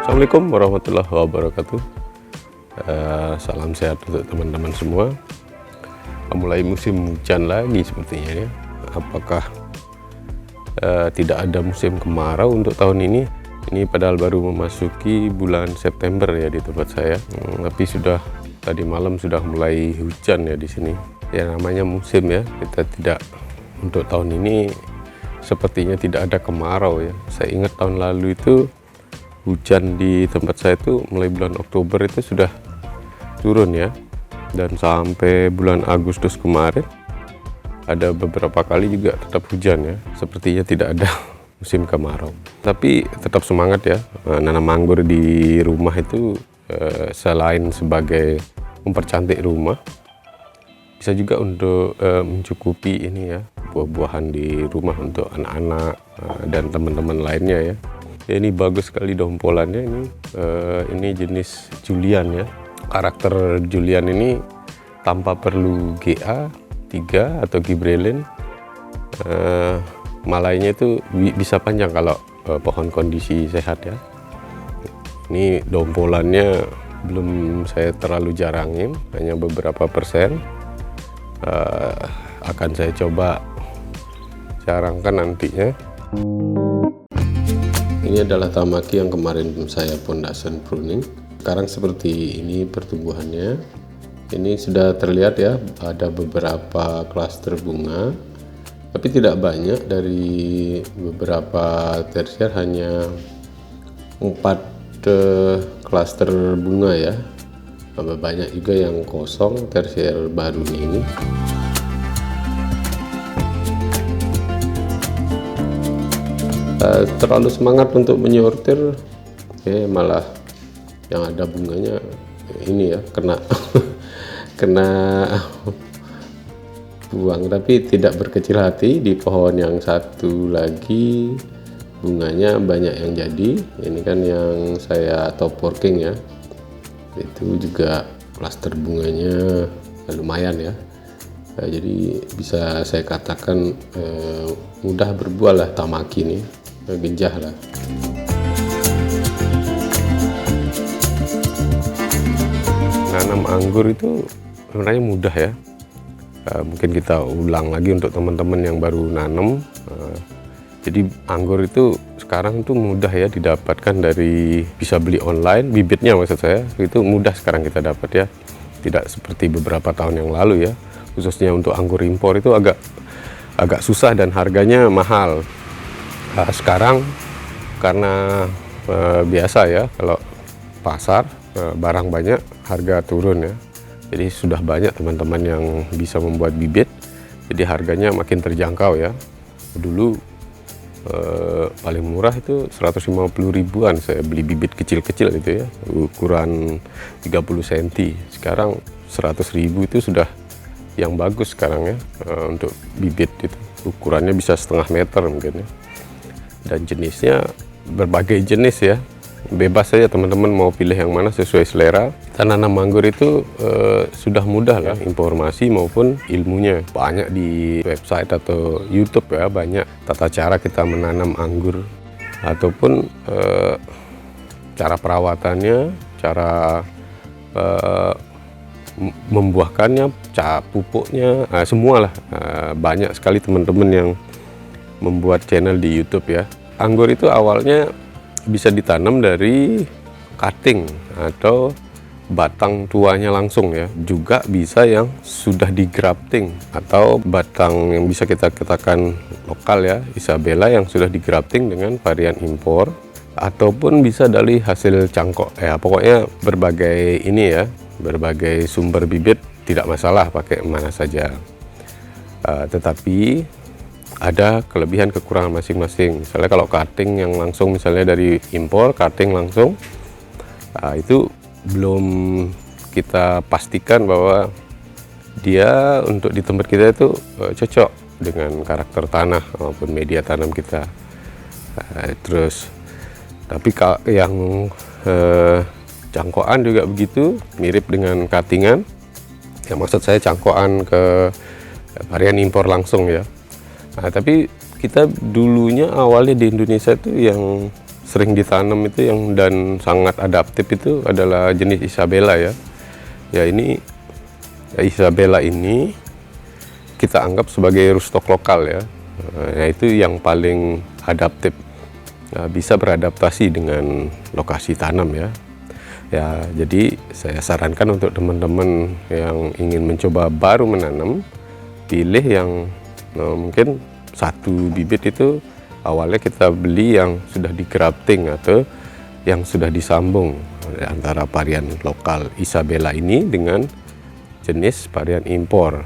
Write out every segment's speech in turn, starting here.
Assalamualaikum warahmatullahi wabarakatuh. Salam sehat untuk teman-teman semua. Mulai musim hujan lagi sepertinya ya. Apakah tidak ada musim kemarau untuk tahun ini? Ini padahal baru memasuki bulan September ya di tempat saya. Tapi sudah tadi malam sudah mulai hujan ya di sini. Ya namanya musim ya. Kita tidak, untuk tahun ini sepertinya tidak ada kemarau ya. Saya ingat tahun lalu itu hujan di tempat saya itu mulai bulan Oktober itu sudah turun ya, dan sampai bulan Agustus kemarin ada beberapa kali juga tetap hujan ya. Sepertinya tidak ada musim kemarau, tapi tetap semangat ya. Nanam anggur di rumah itu selain sebagai mempercantik rumah, bisa juga untuk mencukupi ini ya, buah-buahan di rumah untuk anak-anak dan teman-teman lainnya ya. Ini bagus sekali dompolannya ini jenis Julian ya. Karakter Julian ini tanpa perlu GA 3 atau gibrelin, malainya itu bisa panjang kalau pohon kondisi sehat ya. Ini dompolannya belum saya terlalu jarangin, hanya beberapa persen. Akan saya coba jarangkan nantinya. Ini adalah tamaki yang kemarin saya pondation pruning. Sekarang seperti ini pertumbuhannya. Ini sudah terlihat ya, ada beberapa klaster bunga, tapi tidak banyak. Dari beberapa tersier hanya 4 klaster bunga ya. Banyak juga yang kosong tersier baru ini. Terlalu semangat untuk menyortir, malah yang ada bunganya ini ya kena kena buang. Tapi tidak berkecil hati, di pohon yang satu lagi bunganya banyak yang jadi. Ini kan yang saya top working ya, itu juga klaster bunganya lumayan ya. Jadi bisa saya katakan mudah berbuah lah tamaki ini, genjah lah. Nanam anggur itu sebenarnya mudah ya. Mungkin kita ulang lagi untuk teman-teman yang baru nanam. Jadi anggur itu sekarang tuh mudah ya didapatkan, dari bisa beli online, bibitnya maksud saya itu mudah sekarang kita dapat ya. Tidak seperti beberapa tahun yang lalu ya. Khususnya untuk anggur impor itu agak susah dan harganya mahal. Sekarang karena biasa ya, kalau pasar barang banyak harga turun ya. Jadi sudah banyak teman-teman yang bisa membuat bibit, jadi harganya makin terjangkau ya. Dulu paling murah itu 150 ribuan saya beli bibit kecil-kecil gitu ya, ukuran 30 cm. Sekarang 100 ribu itu sudah yang bagus sekarang ya. Untuk bibit itu ukurannya bisa 1/2 meter mungkin ya. Dan jenisnya berbagai jenis ya, bebas saja teman-teman mau pilih yang mana sesuai selera. Kita nanam anggur itu sudah mudah lah, informasi maupun ilmunya banyak di website atau YouTube ya. Banyak tata cara kita menanam anggur, ataupun cara perawatannya, cara membuahkannya, cara pupuknya, semualah. Banyak sekali teman-teman yang membuat channel di YouTube ya. Anggur itu awalnya bisa ditanam dari cutting atau batang tuanya langsung ya. Juga bisa yang sudah di grafting atau batang yang bisa kita katakan lokal ya, Isabella, yang sudah di grafting dengan varian impor. ataupun bisa dari hasil cangkok ya, pokoknya berbagai ini ya, berbagai sumber bibit tidak masalah pakai mana saja. Tetapi ada kelebihan kekurangan masing-masing. Misalnya kalau cutting yang langsung misalnya dari impor, cutting langsung, itu belum kita pastikan bahwa dia untuk di tempat kita itu cocok dengan karakter tanah maupun media tanam kita. Terus tapi yang cangkokan juga begitu, mirip dengan cuttingan. Ya, maksud saya cangkokan ke varian impor langsung ya. Tapi kita dulunya awalnya di Indonesia itu yang sering ditanam itu yang dan sangat adaptif itu adalah jenis Isabella ya. Ya ini Isabella ini kita anggap sebagai rootstock lokal ya. Itu yang paling adaptif, bisa beradaptasi dengan lokasi tanam ya. Ya, jadi saya sarankan untuk teman-teman yang ingin mencoba baru menanam, pilih yang mungkin satu bibit itu awalnya kita beli yang sudah di grafting atau yang sudah disambung antara varian lokal Isabella ini dengan jenis varian impor.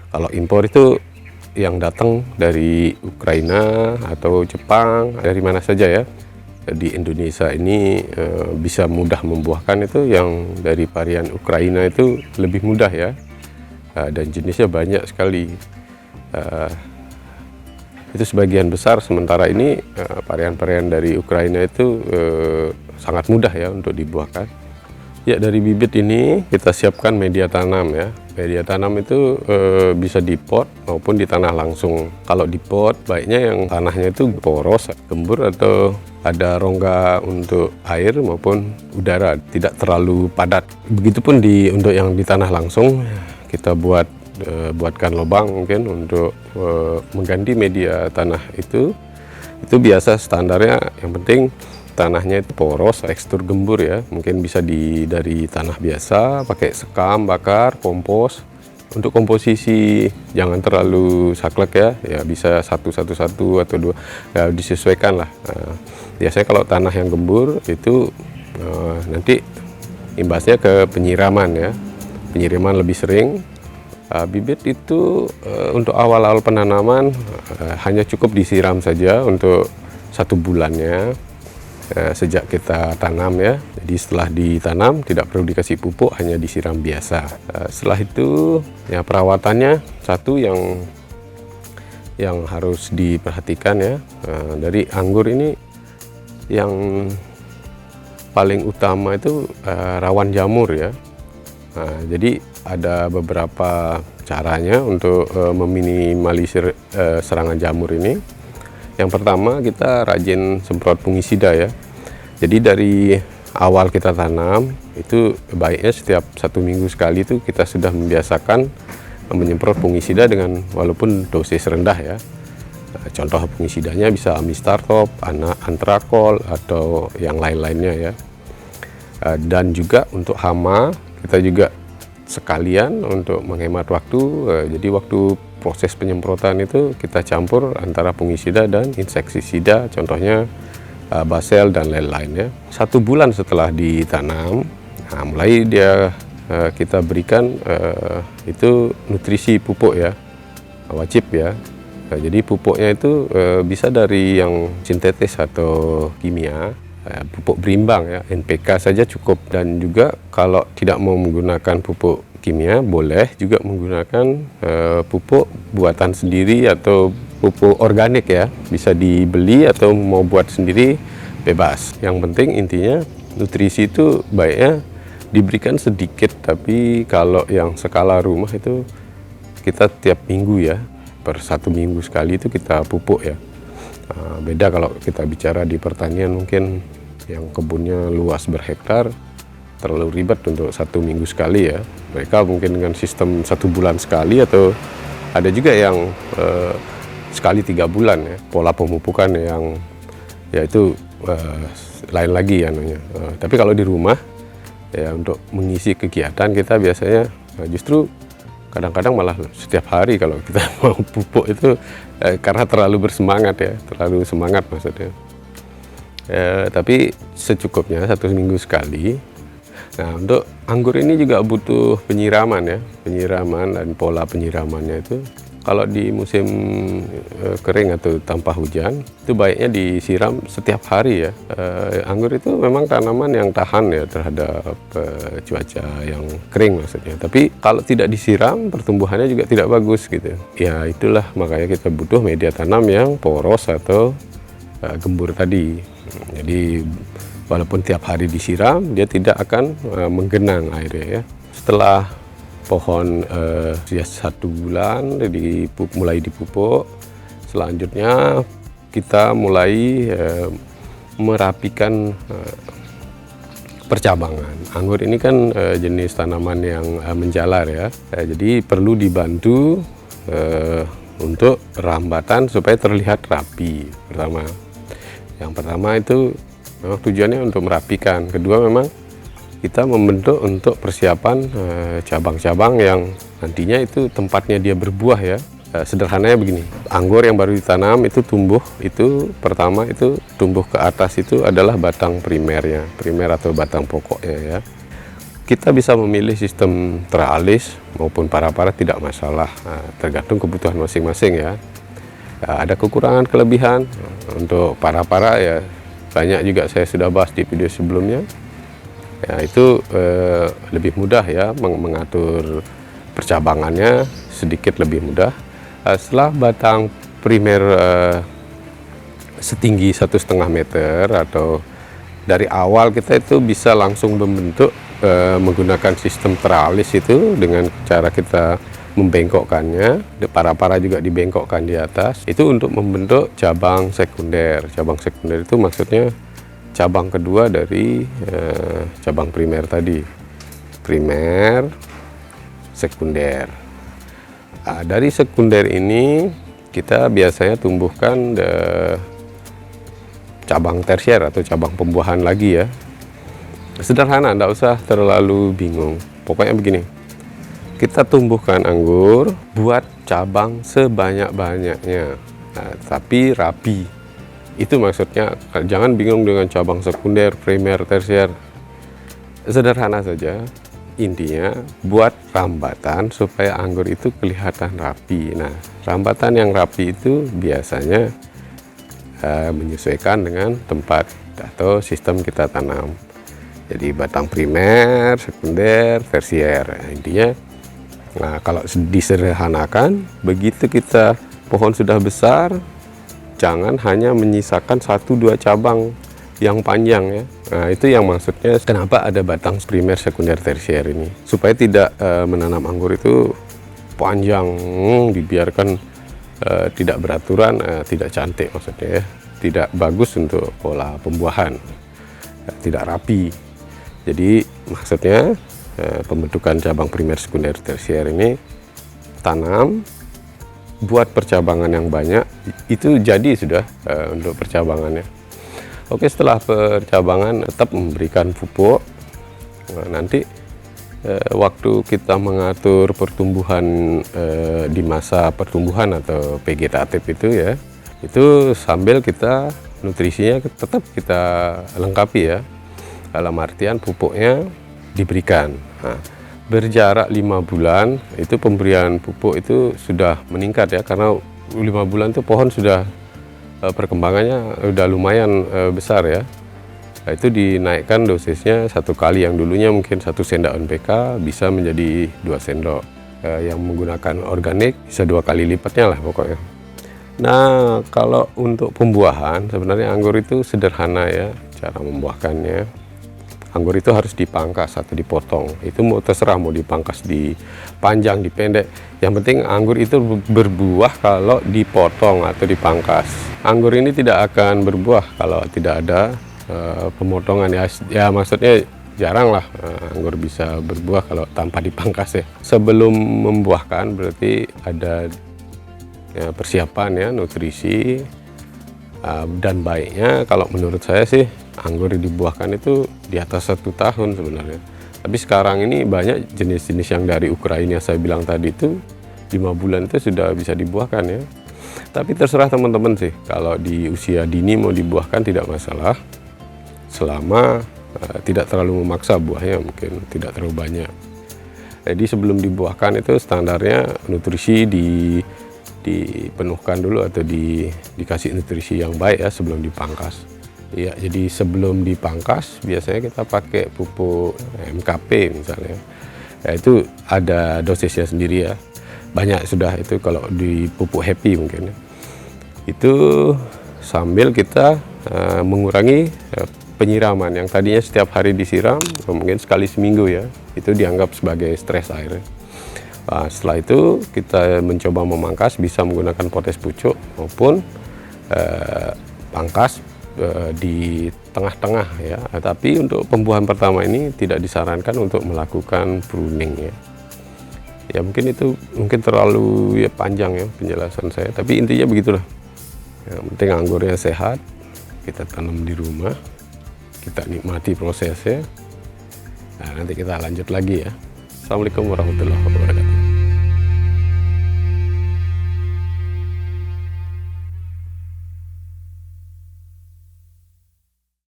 Kalau impor itu yang datang dari Ukraina atau Jepang, dari mana saja ya. Di Indonesia ini bisa mudah membuahkan itu yang dari varian Ukraina itu lebih mudah ya, dan jenisnya banyak sekali. Itu sebagian besar, sementara ini varian-varian dari Ukraina itu sangat mudah ya untuk dibuahkan. Ya, dari bibit ini kita siapkan media tanam ya. Media tanam itu bisa di pot maupun di tanah langsung. Kalau di pot baiknya yang tanahnya itu poros, gembur atau ada rongga untuk air maupun udara, tidak terlalu padat. Begitupun untuk yang di tanah langsung, kita buatkan lubang mungkin untuk mengganti media tanah itu biasa standarnya, yang penting tanahnya itu poros, tekstur gembur ya. Mungkin bisa dari tanah biasa, pakai sekam, bakar, kompos. Untuk komposisi jangan terlalu saklek ya bisa satu atau dua, ya disesuaikan lah. Biasanya kalau tanah yang gembur itu nanti imbasnya ke penyiraman ya, penyiraman lebih sering. Bibit itu untuk awal-awal penanaman hanya cukup disiram saja untuk 1 bulannya sejak kita tanam ya. Jadi setelah ditanam tidak perlu dikasih pupuk, hanya disiram biasa. Setelah itu ya perawatannya satu yang harus diperhatikan ya. Dari anggur ini yang paling utama itu rawan jamur ya. Jadi ada beberapa caranya untuk meminimalisir serangan jamur ini. Yang pertama, kita rajin semprot fungisida ya. Jadi dari awal kita tanam itu baiknya setiap 1 minggu sekali itu kita sudah membiasakan menyemprot fungisida dengan walaupun dosis rendah ya. Contoh fungisidanya bisa Amistartop, Antrakol atau yang lain-lainnya ya. Dan juga untuk hama kita juga sekalian untuk menghemat waktu. Jadi waktu proses penyemprotan itu kita campur antara fungisida dan insektisida, contohnya basel dan lain-lain ya. 1 bulan setelah ditanam, mulai kita berikan itu nutrisi pupuk ya, wajib ya. Jadi pupuknya itu bisa dari yang sintetis atau kimia, pupuk berimbang ya, NPK saja cukup. Dan juga kalau tidak mau menggunakan pupuk kimia, boleh juga menggunakan pupuk buatan sendiri atau pupuk organik ya, bisa dibeli atau mau buat sendiri bebas. Yang penting intinya nutrisi itu baiknya diberikan sedikit, tapi kalau yang skala rumah itu kita tiap minggu ya, per 1 minggu sekali itu kita pupuk ya. Beda kalau kita bicara di pertanian, mungkin yang kebunnya luas berhektar, terlalu ribet untuk 1 minggu sekali ya. Mereka mungkin dengan sistem 1 bulan sekali, atau ada juga yang sekali 3 bulan ya. Pola pemupukan yang ya itu lain lagi ya namanya. Tapi kalau di rumah ya untuk mengisi kegiatan kita biasanya justru kadang-kadang malah setiap hari kalau kita mau pupuk itu karena terlalu bersemangat ya, terlalu semangat maksudnya. Tapi secukupnya 1 minggu sekali. Nah, untuk anggur ini juga butuh penyiraman ya, penyiraman dan pola penyiramannya itu kalau di musim kering atau tanpa hujan itu baiknya disiram setiap hari ya. Anggur itu memang tanaman yang tahan ya terhadap cuaca yang kering maksudnya. Tapi kalau tidak disiram pertumbuhannya juga tidak bagus gitu. Ya itulah makanya kita butuh media tanam yang poros atau gembur tadi. Jadi walaupun tiap hari disiram, dia tidak akan menggenang airnya ya. Setelah pohon sudah 1 bulan mulai dipupuk, selanjutnya kita mulai merapikan percabangan. Anggur ini kan jenis tanaman yang menjalar ya, jadi perlu dibantu untuk rambatan supaya terlihat rapi. Yang pertama itu memang tujuannya untuk merapikan. Kedua memang kita membentuk untuk persiapan cabang-cabang yang nantinya itu tempatnya dia berbuah ya. Sederhananya begini, anggur yang baru ditanam itu tumbuh, itu pertama itu tumbuh ke atas itu adalah batang primer atau batang pokoknya ya. Kita bisa memilih sistem teralis maupun para-para tidak masalah, tergantung kebutuhan masing-masing ya. Ada kekurangan kelebihan untuk para-para ya, banyak juga saya sudah bahas di video sebelumnya. Ya, itu lebih mudah ya mengatur percabangannya, sedikit lebih mudah. Setelah batang primer setinggi 1,5 meter atau dari awal kita itu bisa langsung membentuk menggunakan sistem teralis itu dengan cara kita membengkokkannya, para-para juga dibengkokkan di atas, itu untuk membentuk cabang sekunder. Cabang sekunder itu maksudnya cabang kedua dari cabang primer tadi, primer, sekunder. Dari sekunder ini kita biasanya tumbuhkan cabang tersier atau cabang pembuahan lagi ya. Sederhana, tidak usah terlalu bingung. Pokoknya begini, kita tumbuhkan anggur, buat cabang sebanyak-banyaknya, tapi rapi. Itu maksudnya, jangan bingung dengan cabang sekunder, primer, tersier. Sederhana saja, intinya buat rambatan supaya anggur itu kelihatan rapi. Nah, rambatan yang rapi itu biasanya menyesuaikan dengan tempat atau sistem kita tanam. Jadi batang primer, sekunder, tersier. Intinya, nah kalau disederhanakan, begitu kita pohon sudah besar, jangan hanya menyisakan 1-2 cabang yang panjang ya. Nah, itu yang maksudnya kenapa ada batang primer, sekunder, tersier ini. Supaya tidak menanam anggur itu panjang, dibiarkan tidak beraturan, tidak cantik maksudnya ya. Tidak bagus untuk pola pembuahan, tidak rapi. Jadi maksudnya pembentukan cabang primer, sekunder, tersier ini tanam, buat percabangan yang banyak, itu jadi sudah untuk percabangannya. Oke, setelah percabangan tetap memberikan pupuk. Nah, nanti waktu kita mengatur pertumbuhan di masa pertumbuhan atau vegetatif itu ya, itu sambil kita nutrisinya tetap kita lengkapi ya, dalam artian pupuknya diberikan. Nah, berjarak 5 bulan itu pemberian pupuk itu sudah meningkat ya, karena 5 bulan itu pohon sudah perkembangannya udah lumayan besar ya. Nah, itu dinaikkan dosisnya 1 kali, yang dulunya mungkin 1 sendok NPK bisa menjadi 2 sendok. Yang menggunakan organik bisa 2 kali lipatnya lah pokoknya. Nah, kalau untuk pembuahan sebenarnya anggur itu sederhana ya cara membuahkannya. Anggur itu harus dipangkas atau dipotong. Itu mau terserah mau dipangkas di panjang, di pendek. Yang penting anggur itu berbuah kalau dipotong atau dipangkas. Anggur ini tidak akan berbuah kalau tidak ada pemotongan ya. Ya maksudnya jarang lah anggur bisa berbuah kalau tanpa dipangkas ya. Sebelum membuahkan berarti ada persiapan ya, nutrisi. Dan baiknya kalau menurut saya sih anggur dibuahkan itu di atas 1 tahun sebenarnya. Tapi sekarang ini banyak jenis-jenis yang dari Ukraina saya bilang tadi itu 5 bulan itu sudah bisa dibuahkan ya. Tapi terserah teman-teman sih, kalau di usia dini mau dibuahkan tidak masalah. selama tidak terlalu memaksa buahnya, mungkin tidak terlalu banyak. Jadi sebelum dibuahkan itu standarnya nutrisi dipenuhkan dulu atau dikasih nutrisi yang baik ya sebelum dipangkas. Ya, jadi sebelum dipangkas biasanya kita pakai pupuk MKP misalnya. Ya, itu ada dosisnya sendiri ya. Banyak sudah itu kalau di pupuk Happy mungkin ya. Itu sambil kita mengurangi penyiraman yang tadinya setiap hari disiram, mungkin sekali seminggu ya. Itu dianggap sebagai stres air. Nah, setelah itu kita mencoba memangkas bisa menggunakan potes pucuk maupun pangkas di tengah-tengah ya. Tapi untuk pembuahan pertama ini tidak disarankan untuk melakukan pruning ya. Ya mungkin itu terlalu ya panjang ya penjelasan saya, tapi intinya begitulah. Yang penting anggurnya sehat, kita tanam di rumah, kita nikmati prosesnya. Nah, nanti kita lanjut lagi ya. Assalamualaikum warahmatullahi wabarakatuh.